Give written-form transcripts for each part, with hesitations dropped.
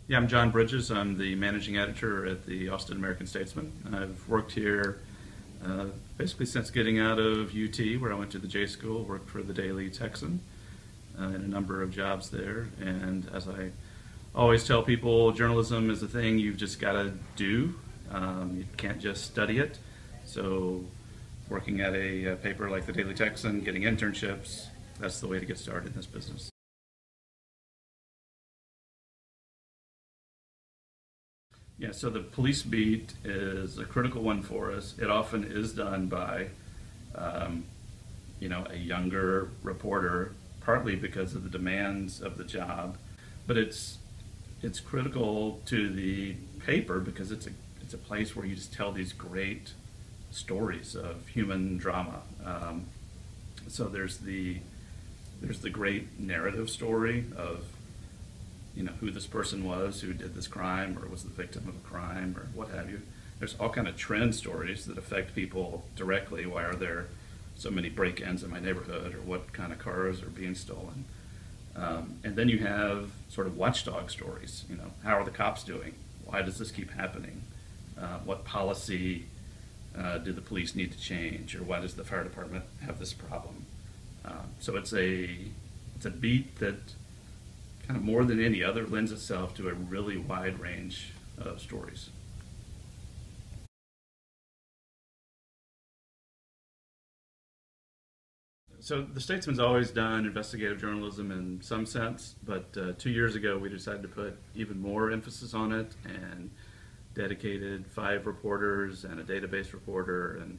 Yeah, I'm John Bridges. I'm the managing editor at the Austin American-Statesman. I've worked here basically since getting out of UT, where I went to the J School, worked for the Daily Texan in a number of jobs there. And as I always tell people, journalism is a thing you've just got to do. You can't just study it. So working at a paper like the Daily Texan, getting internships, that's the way to get started in this business. Yeah, so the police beat is a critical one for us. It often is done by, um, a younger reporter, partly because of the demands of the job, but it's critical to the paper because it's a place where you just tell these great stories of human drama. So there's the great narrative story of who this person was who did this crime or was the victim of a crime or what have you. There's all kind of trend stories that affect people directly. Why are there so many break-ins in my neighborhood, or what kind of cars are being stolen? And then you have sort of watchdog stories. How are the cops doing? Why does this keep happening? What policy do the police need to change, or why does the fire department have this problem? So it's a beat that kind of more than any other lends itself to a really wide range of stories. So the Statesman's always done investigative journalism in some sense, but 2 years ago we decided to put even more emphasis on it and dedicated 5 reporters and a database reporter, and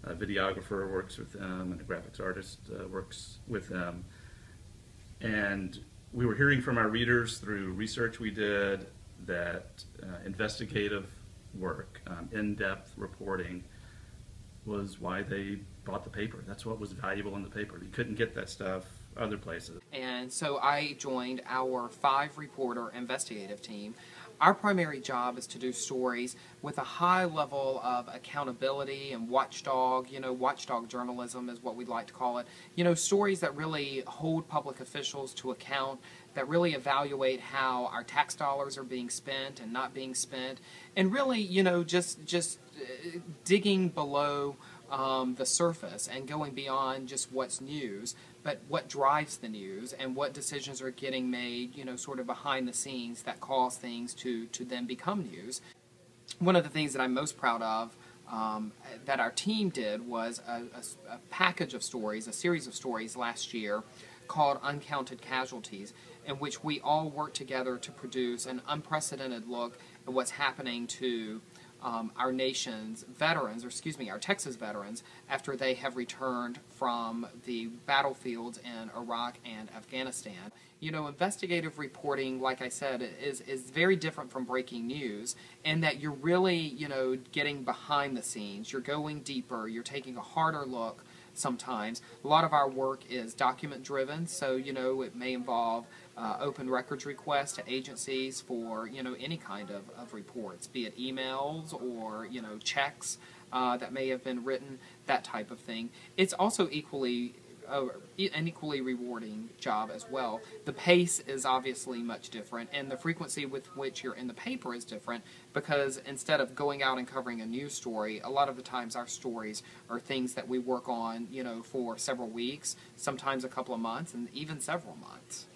a videographer works with them, and a graphics artist works with them. And we were hearing from our readers through research we did that investigative work, in-depth reporting, was why they bought the paper. That's what was valuable in the paper. You couldn't get that stuff other places. And so I joined our 5-reporter investigative team. Our primary job is to do stories with a high level of accountability and watchdog journalism is what we'd like to call it. Stories that really hold public officials to account, that really evaluate how our tax dollars are being spent and not being spent, and really, just digging below the surface and going beyond just what's news, but what drives the news and what decisions are getting made, sort of behind the scenes that cause things to then become news. One of the things that I'm most proud of that our team did was a package of stories, a series of stories last year called Uncounted Casualties, in which we all worked together to produce an unprecedented look at what's happening to our nation's veterans, our Texas veterans, after they have returned from the battlefields in Iraq and Afghanistan. Investigative reporting, like I said, is very different from breaking news in that you're really, getting behind the scenes. You're going deeper. You're taking a harder look sometimes. A lot of our work is document driven, so it may involve open records requests to agencies for any kind of reports, be it emails or checks that may have been written, that type of thing. It's also an equally rewarding job as well. The pace is obviously much different, and the frequency with which you're in the paper is different, because instead of going out and covering a news story, a lot of the times our stories are things that we work on, for several weeks, sometimes a couple of months, and even several months.